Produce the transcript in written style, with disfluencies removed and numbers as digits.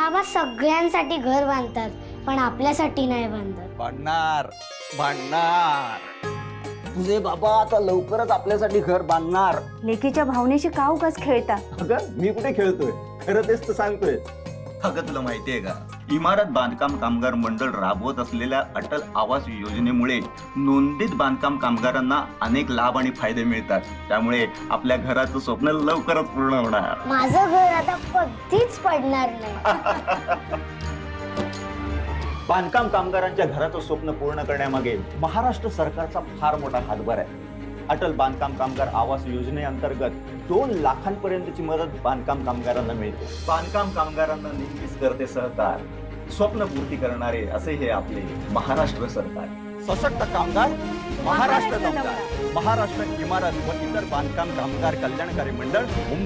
बाबा सगळ्यांसाठी घर बांधतात पण आपल्यासाठी नाही बांधत. बांधणार बांधणार तुझे बाबा आता लवकरच आपल्यासाठी घर बांधणार. लेकीच्या भावनेशी का उगाच खेळता? अगं मी कुठे खेळतोय, खरं तेच तर सांगतोय. अगं तुला माहितीये का, इमारत बांधकाम कामगार मंडळ राबवत असलेल्या अटल आवास योजनेमुळे नोंदीत बांधकाम कामगारांना अनेक लाभ आणि फायदे मिळतात. त्यामुळे आपल्या घराचं स्वप्न लवकरच पूर्ण होणार. माझं घर आता कधीच पडणार नाही. बांधकाम कामगारांच्या घराचं स्वप्न पूर्ण करण्यामागे महाराष्ट्र सरकारचा फार मोठा हातभार आहे. अटल बांधकाम कामगार आवास योजनेअंतर्गत 2 लाखांपर्यंतची मदत बांधकाम कामगारांना मिळते. बांधकाम कामगारांना नेहमीच करते सहकार, स्वप्न पूर्ती करणारे असे हे आपले महाराष्ट्र सरकार. सशक्त कामगार, महाराष्ट्र कामगार, महाराष्ट्र इमारत व इतर बांधकाम कामगार कल्याणकारी मंडळ, मुंबई.